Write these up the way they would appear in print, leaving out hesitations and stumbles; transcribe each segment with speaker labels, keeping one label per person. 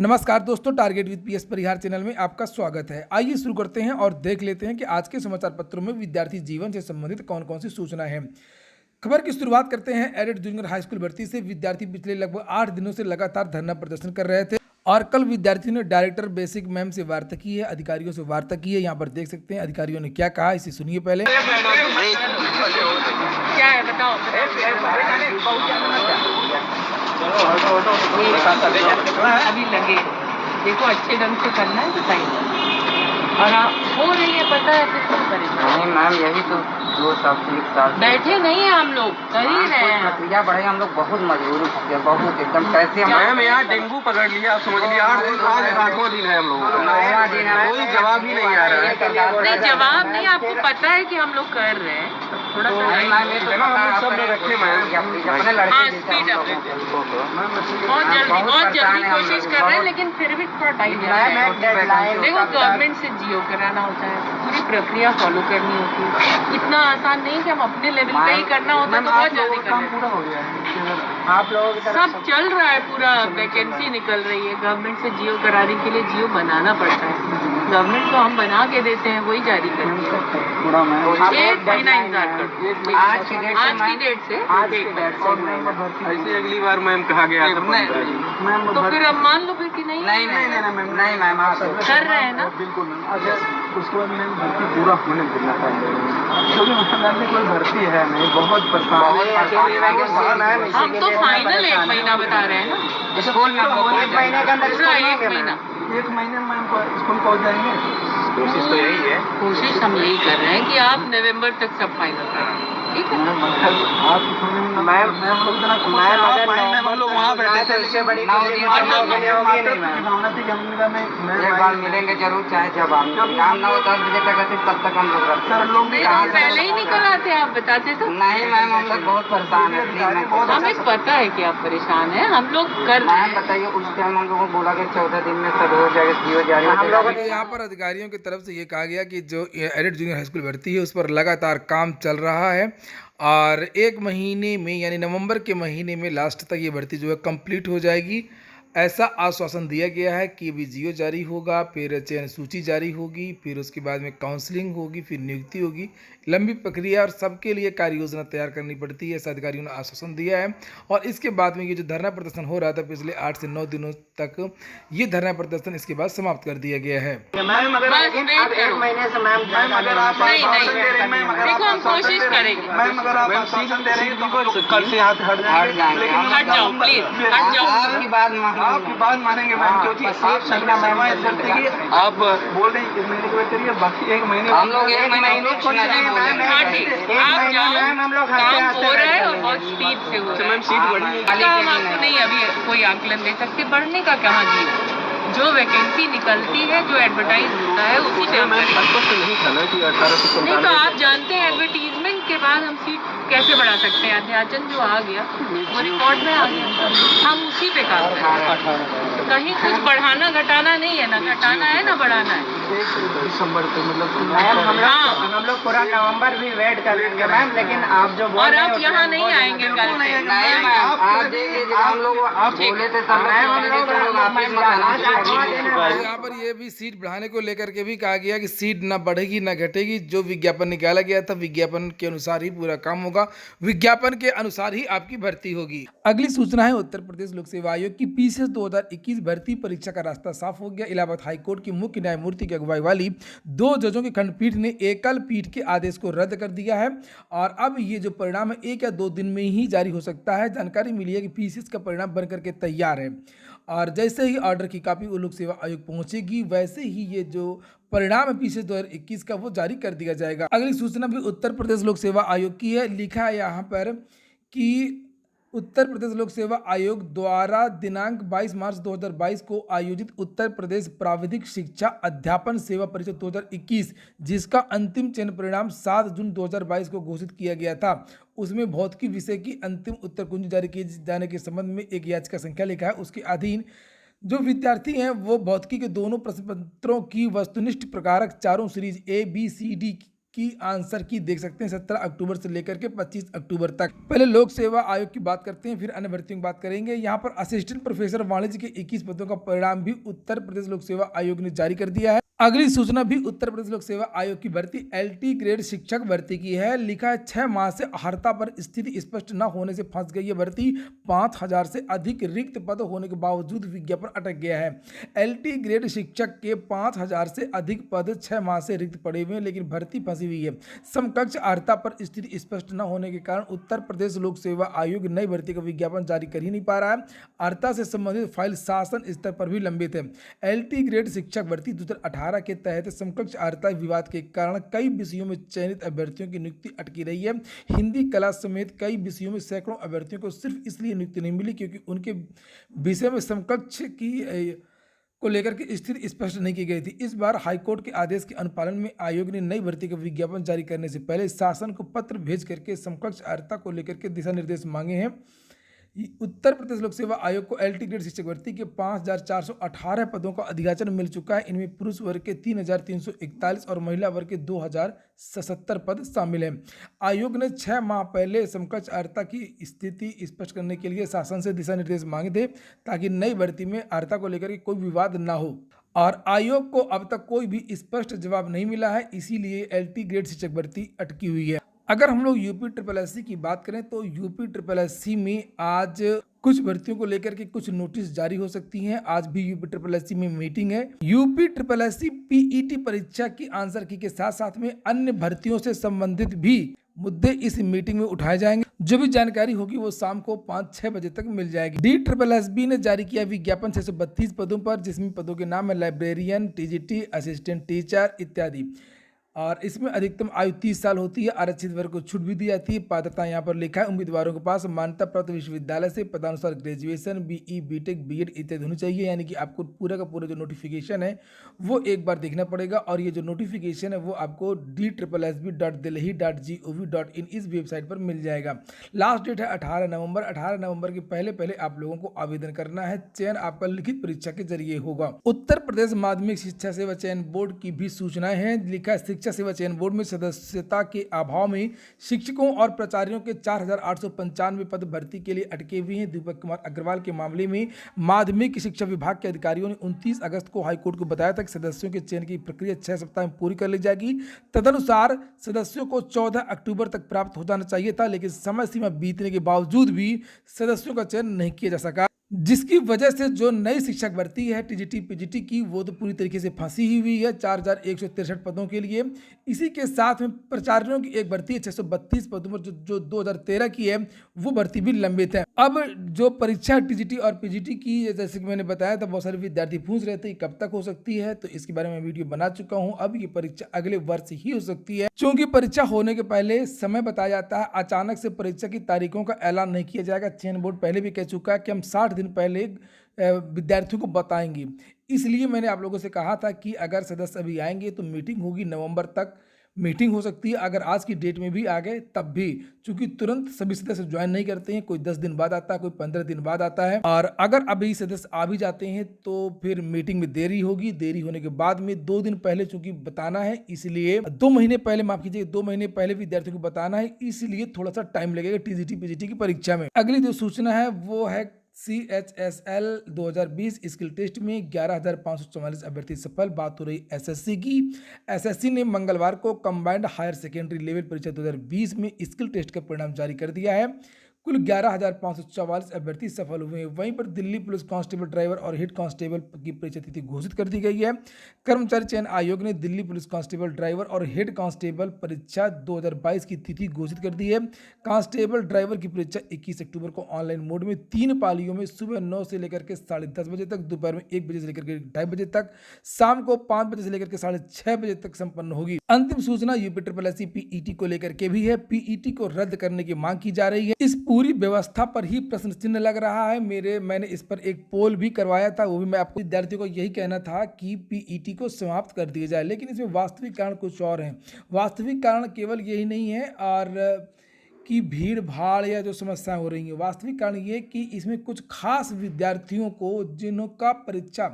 Speaker 1: नमस्कार दोस्तों, target with PS Parihar channel में आपका स्वागत है। आइए शुरू करते हैं और देख लेते हैं कि आज के समाचार पत्रों में विद्यार्थी जीवन से संबंधित कौन कौन सी सूचना है। खबर की शुरुआत करते हैं एडेड जूनियर हाई स्कूल भर्ती से। विद्यार्थी पिछले लगभग 8 दिनों से लगातार धरना प्रदर्शन कर रहे थे और कल विद्यार्थियों ने डायरेक्टर बेसिक मैम से वार्ता की है, अधिकारियों से वार्ता की है। यहाँ पर देख सकते हैं अधिकारियों ने क्या कहा, इसे सुनिए पहले।
Speaker 2: क्या है बताओ। अभी लगे देखो, अच्छे ढंग से करना है बताइए। और हो रही है पता है फिर क्यों करेंगे?
Speaker 3: नहीं मैम, यही तो 2 साल 3 साल
Speaker 2: बैठे नहीं है हम लोग, कर ही रहे हैं।
Speaker 3: प्रक्रिया बढ़े, हम लोग बहुत मजबूर हो बहुत एकदम कैसे।
Speaker 4: मैम यहाँ डेंगू पकड़ लिया, आप समझ लीजिए 8 दिन आज 8वां दिन है हम लोगों का, कोई जवाब ही नहीं आ रहा है।
Speaker 2: नहीं जवाब नहीं, आपको पता है कि हम लोग कर रहे हैं, थोड़ा सा
Speaker 4: सब रखे मैम
Speaker 3: अपने लड़के
Speaker 2: बहुत जल्दी कोशिश कर रहे हैं, लेकिन फिर भी थोड़ा टाइम देखो। गवर्नमेंट से जियो कराना होता है, पूरी प्रक्रिया फॉलो करनी होती है। इतना आसान नहीं कि हम अपने लेवल पे ही करना होता तो बहुत जल्दी कर
Speaker 4: पूरा हो गया है।
Speaker 3: आप लोगों की
Speaker 2: सब चल रहा है, पूरा वैकेंसी निकल रही है। गवर्नमेंट से जियो कराने के लिए जियो बनाना पड़ता है। गवर्नमेंट को हम बना के देते हैं, वही जारी करती है। 1 महीना इंतजार करते हैं आज की डेट से।
Speaker 4: ऐसे अगली बार मैम कहा गया था,
Speaker 2: तो फिर अब मान लो फिर कि नहीं
Speaker 3: नहीं मैम, आप
Speaker 2: कर रहे हैं ना।
Speaker 4: बिल्कुल मैम। उसके बाद मैम भर्ती पूरा होने देना चाहिए, क्योंकि मैम में कोई भर्ती है नहीं, बहुत परेशान है।
Speaker 2: हम तो फाइनल 1 महीना बता रहे हैं ना।
Speaker 3: स्कूल में 1 महीने के अंदर
Speaker 2: पूरा 1 महीना
Speaker 4: 1 महीने में मैम स्कूल पहुँच जाएंगे। कोशिश तो यही है,
Speaker 2: कोशिश हम यही कर रहे हैं कि आप नवंबर तक सब फाइनल करें, ठीक है।
Speaker 4: हम लोग वहाँ बैठे थे,
Speaker 3: एक बार मिलेंगे जरूर, चाहे जब आप काम ना हो 10 बजे तक, तब तक हम लोग
Speaker 2: पहले ही निकल आते हैं, आप बताते तो।
Speaker 3: नहीं मैम, हम लोग बहुत परेशान है।
Speaker 2: हमें पता है कि आप परेशान हैं, हम लोग कर रहे
Speaker 3: मैम
Speaker 2: हैं।
Speaker 3: बताइए, उस टाइम हम लोगों को बोला कि 14 दिन में सब हो जाएगा, जियो जारी हो जाएगा।
Speaker 1: यहाँ पर अधिकारियों की तरफ से ये कहा गया कि जो एडेड जूनियर हाई स्कूल भर्ती है उस पर लगातार काम चल रहा है और 1 महीने में यानी नवंबर के महीने में लास्ट तक ये भर्ती जो है कंप्लीट हो जाएगी, ऐसा आश्वासन दिया गया है कि अभी जियो जारी होगा, फिर चयन सूची जारी होगी, फिर उसके बाद में काउंसलिंग होगी, फिर नियुक्ति होगी। लंबी प्रक्रिया और सबके लिए कार्य योजना तैयार करनी पड़ती है, ऐसा अधिकारियों ने आश्वासन दिया है। और इसके बाद में ये जो धरना प्रदर्शन हो रहा था पिछले 8 से 9 दिनों तक, ये धरना प्रदर्शन इसके बाद समाप्त कर दिया गया है।
Speaker 3: मैम अगर आप 1 महीने से मैम
Speaker 4: अगर आप
Speaker 2: देखो हम कोशिश करेंगे।
Speaker 4: मैम अगर आप आश्वासन दे रहे हैं तो कल से हाथ हट जाएंगे।
Speaker 2: हट जाओ प्लीज, हट जाओ।
Speaker 3: आपकी बात
Speaker 4: मानेंगे मैम, क्योंकि आप शर्मा आप बोल रहे हैं 1 महीने के वेट करिए, बाकी 1 महीने
Speaker 3: हम लोग 1 महीने
Speaker 2: हाँ ठीक, आप जाओ, काम हो रहा है और बहुत स्पीड से हो रहा है।
Speaker 4: मैम सीट बढ़ी है,
Speaker 2: काम आपको नहीं अभी कोई आकलन दे सकते, बढ़ने का कहाँ जी। जो वैकेंसी निकलती है, जो एडवर्टाइज होता है उसी पे हम करेंगे।
Speaker 4: स्पष्ट नहीं था ना कि 1897।
Speaker 2: नहीं तो आप जानते हैं एडवर्टीजमेंट के बाद हम सीट कैसे बढ़ा सकते हैं। अध्याचन जो आ गया वो रिकॉर्ड में आ गया, हम उसी पे काम करें। कहीं कुछ बढ़ाना घटाना नहीं है, ना घटाना है ना बढ़ाना है।
Speaker 4: 1 दिसंबर को मतलब
Speaker 3: हम लोग पूरा नवंबर भी वेट कर लेंगे मैम, लेकिन आप जो
Speaker 2: और आप यहाँ नहीं आएंगे कल से।
Speaker 3: आप देखिए, हम लोग आप बोले थे
Speaker 1: यहाँ पर ये भी सीट बढ़ाने को लेकर के भी कहा गया कि सीट ना बढ़ेगी ना घटेगी, जो विज्ञापन निकाला गया था विज्ञापन के अनुसार ही पूरा काम होगा, विज्ञापन के अनुसार ही आपकी भर्ती होगी। अगली सूचना है उत्तर प्रदेश लोक सेवा आयोग की पीसीएस 2021 भर्ती परीक्षा का रास्ता साफ हो गया। इलाहाबाद हाईकोर्ट की मुख्य न्यायमूर्ति की अगुवाई वाली 2 जजों की खंडपीठ ने एकल पीठ के आदेश को रद्द कर दिया है और अब ये जो परिणाम है 1 या 2 दिन में ही जारी हो सकता है। जानकारी मिली है कि पीसीएस का परिणाम बनकर के तैयार है और जैसे ही ऑर्डर की कॉपी लोक सेवा आयोग पहुंचेगी वैसे ही ये जो परिणाम है पीसीएस 2021 का वो जारी कर दिया जाएगा। अगली सूचना भी उत्तर प्रदेश लोक सेवा आयोग की है। लिखा है यहाँ पर कि उत्तर प्रदेश लोक सेवा आयोग द्वारा दिनांक 22 मार्च 2022 को आयोजित उत्तर प्रदेश प्राविधिक शिक्षा अध्यापन सेवा परीक्षा 2021, जिसका अंतिम चयन परिणाम 7 जून 2022 को घोषित किया गया था, उसमें भौतिकी विषय की अंतिम उत्तर कुंजी जारी किए जाने के संबंध में एक याचिका संख्या लिखा है। उसके अधीन जो विद्यार्थी हैं वो भौतिकी के दोनों प्रश्न पत्रों की वस्तुनिष्ठ प्रकारक चारों series A, B, C, D की आंसर की देख सकते हैं 17 अक्टूबर से लेकर के 25 अक्टूबर तक। पहले लोक सेवा आयोग की बात करते हैं, फिर अन्य भर्तियों की बात करेंगे। यहाँ पर असिस्टेंट प्रोफेसर वाणिज्य के 21 पदों का परिणाम भी उत्तर प्रदेश लोक सेवा आयोग ने जारी कर दिया है। अगली सूचना भी उत्तर प्रदेश लोक सेवा आयोग की भर्ती LT ग्रेड शिक्षक भर्ती की है। लिखा है 6 माह से अर्हता पर स्थिति स्पष्ट न होने से फंस गई है भर्ती। 5000 से अधिक रिक्त पद होने के बावजूद विज्ञापन अटक गया है। LT ग्रेड शिक्षक के 5000 से अधिक पद 6 माह से रिक्त पड़े हुए हैं, लेकिन भर्ती फंसी हुई है। समकक्ष अर्हता पर स्थिति स्पष्ट न होने के कारण उत्तर प्रदेश लोक सेवा आयोग नई भर्ती का विज्ञापन जारी कर ही नहीं पा रहा है। अर्हता से संबंधित फाइल शासन स्तर पर भी लंबित है। LT ग्रेड शिक्षक भर्ती 2018 के तहत समकक्ष अर्हता विवाद के कारण कई विषयों में चयनित अभ्यर्थियों की नियुक्ति अटकी रही है। हिंदी कला समेत कई विषयों में सैकड़ों अभ्यर्थियों को सिर्फ इसलिए नियुक्ति नहीं मिली क्योंकि उनके विषय में समकक्ष की को लेकर के स्थिति स्पष्ट नहीं की गई थी। इस बार हाईकोर्ट के आदेश के अनुपालन में आयोग ने नई भर्ती का विज्ञापन जारी करने से पहले शासन को पत्र भेज करके समकक्ष अर्हता को लेकर के दिशा निर्देश मांगे हैं। उत्तर प्रदेश लोक सेवा आयोग को LT ग्रेड शिक्षक भर्ती के 5418 पदों का अधियाचन मिल चुका है। इनमें पुरुष वर्ग के 3341 और महिला वर्ग के 2077 पद शामिल हैं। आयोग ने 6 माह पहले समकक्ष अर्हता की स्थिति स्पष्ट करने के लिए शासन से दिशा निर्देश मांगे थे ताकि नई भर्ती में अर्हता को लेकर के कोई विवाद ना हो, और आयोग को अब तक कोई भी स्पष्ट जवाब नहीं मिला है, इसीलिए LT ग्रेड शिक्षक भर्ती अटकी हुई है। अगर हम लोग UPSSC की बात करें तो UPSSC में आज कुछ भर्तियों को लेकर के कुछ नोटिस जारी हो सकती हैं। आज भी UPSSC में मीटिंग है। UPSSC PET परीक्षा की आंसर की के साथ साथ में अन्य भर्तियों से संबंधित भी मुद्दे इस मीटिंग में उठाए जाएंगे। जो भी जानकारी होगी वो शाम को 5-6 बजे तक मिल जाएगी। DSSB ने जारी किया विज्ञापन 632 पदों पर, जिसमें पदों के नाम है लाइब्रेरियन, TGT, असिस्टेंट टीचर इत्यादि, और इसमें अधिकतम आयु 30 साल होती है। आरक्षित वर्ग को छूट भी दी जाती है। पात्रता यहाँ पर लिखा है उम्मीदवारों के पास मान्यता प्राप्त विश्वविद्यालय से पदानुसार ग्रेजुएशन, BE, BTech, BEd इत्यादि होनी चाहिए। यानी कि आपको पूरा का पूरा जो नोटिफिकेशन है वो एक बार देखना पड़ेगा, और ये जो नोटिफिकेशन है वो आपको DSSB.delhi.gov.in इस वेबसाइट पर मिल जाएगा। लास्ट डेट है 18 नवंबर। 18 नवंबर के पहले आप लोगों को आवेदन करना है। चयन आपका लिखित परीक्षा के जरिए होगा। उत्तर प्रदेश माध्यमिक शिक्षा सेवा चयन बोर्ड की भी सूचनाएं हैं। लिखा है शिक्षा सेवा चयन बोर्ड में सदस्यता के अभाव में शिक्षकों और प्राचार्यों के 4895 पद भर्ती के लिए अटके हुए हैं। दीपक कुमार अग्रवाल के मामले में माध्यमिक शिक्षा विभाग के अधिकारियों ने 29 अगस्त को हाईकोर्ट को बताया था कि सदस्यों के चयन की प्रक्रिया 6 सप्ताह में पूरी कर ली जाएगी। तदनुसार सदस्यों को 14 अक्टूबर तक प्राप्त हो जाना चाहिए था, लेकिन समय सीमा बीतने के बावजूद भी सदस्यों का चयन नहीं किया जा सका, जिसकी वजह से जो नई शिक्षक भर्ती है TGT PGT की वो तो पूरी तरीके से फंसी ही हुई है 4163 पदों के लिए। इसी के साथ में प्राचार्यों की एक भर्ती है 632 पदों पर जो 2013 की है वो भर्ती भी लंबित है। अब जो परीक्षा TGT और PGT की, जैसे कि मैंने बताया था, बहुत सारे विद्यार्थी पूछ रहे थे कब तक हो सकती है, तो इसके बारे में वीडियो बना चुका हूँ। अब ये परीक्षा अगले वर्ष ही हो सकती है, क्योंकि परीक्षा होने के पहले समय बताया जाता है। अचानक से परीक्षा की तारीखों का ऐलान नहीं किया जाएगा। चयन बोर्ड पहले भी कह चुका है कि हम 60 दिन पहले विद्यार्थियों को बताएंगे। इसलिए मैंने आप लोगों से कहा था कि अगर सदस्य अभी आएंगे तो मीटिंग होगी, नवंबर तक मीटिंग हो सकती है। अगर आज की डेट में भी आ गए तब भी, क्योंकि तुरंत सभी सदस्य ज्वाइन नहीं करते हैं, कोई 10 दिन बाद आता है, कोई 15 दिन बाद आता है, और अगर अभी सदस्य आ भी जाते हैं तो फिर मीटिंग में देरी होगी। देरी होने के बाद में 2 दिन पहले चूंकि बताना है, इसलिए 2 महीने पहले, माफ कीजिए 2 महीने पहले विद्यार्थियों को बताना है, इसलिए थोड़ा सा टाइम लगेगा TGT PGT की परीक्षा में। अगली जो सूचना है वो है CHSL 2020 स्किल टेस्ट में 11,544 अभ्यर्थी सफल। बात हो रही SSC की। SSC ने मंगलवार को कंबाइंड हायर सेकेंडरी लेवल परीक्षा 2020 में स्किल टेस्ट का परिणाम जारी कर दिया है। कुल 11,544 अभ्यर्थी सफल हुए हैं। वहीं पर दिल्ली पुलिस कांस्टेबल ड्राइवर और हेड कांस्टेबल की परीक्षा तिथि घोषित कर दी गई है। कर्मचारी चयन आयोग ने दिल्ली पुलिस कांस्टेबल ड्राइवर और हेड कांस्टेबल परीक्षा 2022 की तिथि घोषित कर दी है। कांस्टेबल ड्राइवर की परीक्षा 21 अक्टूबर को ऑनलाइन मोड में 3 पालियों में सुबह 9 से लेकर के 10:30 बजे तक, दोपहर में 1 बजे से लेकर के 2:30 बजे तक, शाम को 5 बजे से लेकर के 6:30 बजे तक संपन्न होगी। अंतिम सूचना UPSSC PET को लेकर के भी है। PET को रद्द करने की मांग की जा रही है। इस पूरी व्यवस्था पर ही प्रश्न चिन्ह लग रहा है। मैंने इस पर एक पोल भी करवाया था, वो भी मैं आपको विद्यार्थियों को यही कहना था कि PET को समाप्त कर दिया जाए, लेकिन इसमें वास्तविक कारण कुछ और हैं। वास्तविक कारण केवल यही नहीं है और कि भीड़ भाड़ या जो समस्याएं हो रही हैं, वास्तविक कारण ये कि इसमें कुछ खास विद्यार्थियों को जिनका परीक्षा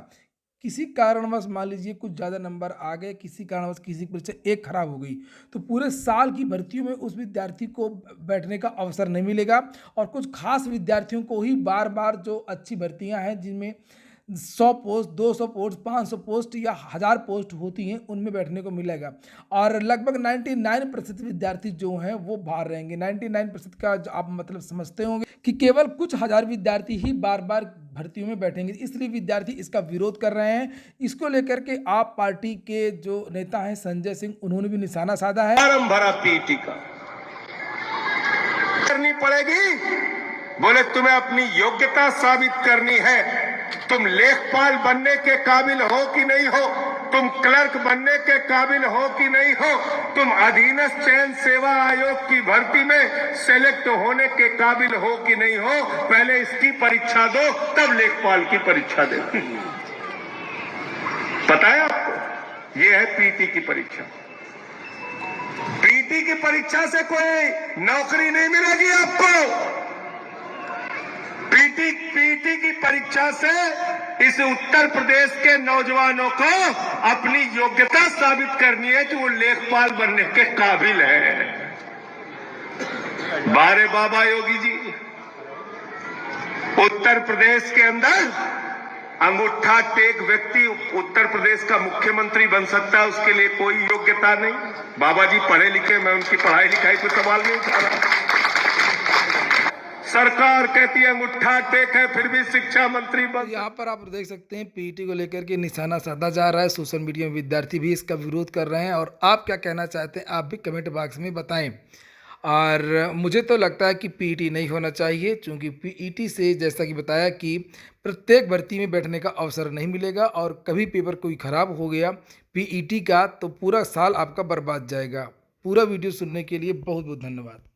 Speaker 1: किसी कारणवश मान लीजिए कुछ ज़्यादा नंबर आ गए, किसी कारणवश किसी की परीक्षा एक खराब हो गई, तो पूरे साल की भर्तियों में उस विद्यार्थी को बैठने का अवसर नहीं मिलेगा। और कुछ खास विद्यार्थियों को ही बार बार जो अच्छी भर्तियां हैं जिनमें 100 पोस्ट, 200 पोस्ट, 500 पोस्ट या 1000 पोस्ट होती हैं, उनमें बैठने को मिलेगा। और लगभग 99% विद्यार्थी जो हैं वो बाहर रहेंगे। 99% का जो आप मतलब समझते होंगे कि केवल कुछ हजार विद्यार्थी ही बार बार भर्तियों में बैठेंगे, इसलिए विद्यार्थी इसका विरोध कर रहे हैं। इसको लेकर के आप पार्टी के जो नेता हैं संजय सिंह, उन्होंने भी निशाना साधा है।
Speaker 5: फॉर्म भरा पीटी का करनी पड़ेगी। बोले तुम्हें अपनी योग्यता साबित करनी है, तुम लेखपाल बनने के काबिल हो कि नहीं हो, तुम क्लर्क बनने के काबिल हो कि नहीं हो, तुम अधीनस्थ चयन सेवा आयोग की भर्ती में सेलेक्ट होने के काबिल हो कि नहीं हो, पहले इसकी परीक्षा दो, तब लेखपाल की परीक्षा दे। पता है आपको, ये है पीटी की परीक्षा। पीटी की परीक्षा से कोई नौकरी नहीं मिलेगी आपको। पीटी की परीक्षा से इस उत्तर प्रदेश के नौजवानों को अपनी योग्यता साबित करनी है कि वो लेखपाल बनने के काबिल है। बारे बाबा योगी जी, उत्तर प्रदेश के अंदर अंगूठा टेक व्यक्ति उत्तर प्रदेश का मुख्यमंत्री बन सकता है, उसके लिए कोई योग्यता नहीं। बाबा जी पढ़े लिखे, मैं उनकी पढ़ाई लिखाई पर सवाल नहीं उठा रहा। सरकार कहती है अंगूठा टेक है, फिर भी शिक्षा मंत्री बन।
Speaker 1: यहाँ पर आप देख सकते हैं पीटी को लेकर के निशाना साधा जा रहा है। सोशल मीडिया में विद्यार्थी भी इसका विरोध कर रहे हैं। और आप क्या कहना चाहते हैं, आप भी कमेंट बॉक्स में बताएं। और मुझे तो लगता है कि पीटी नहीं होना चाहिए, क्योंकि पीटी से जैसा कि बताया कि प्रत्येक भर्ती में बैठने का अवसर नहीं मिलेगा। और कभी पेपर कोई ख़राब हो गया पीटी का तो पूरा साल आपका बर्बाद जाएगा। पूरा वीडियो सुनने के लिए बहुत बहुत धन्यवाद।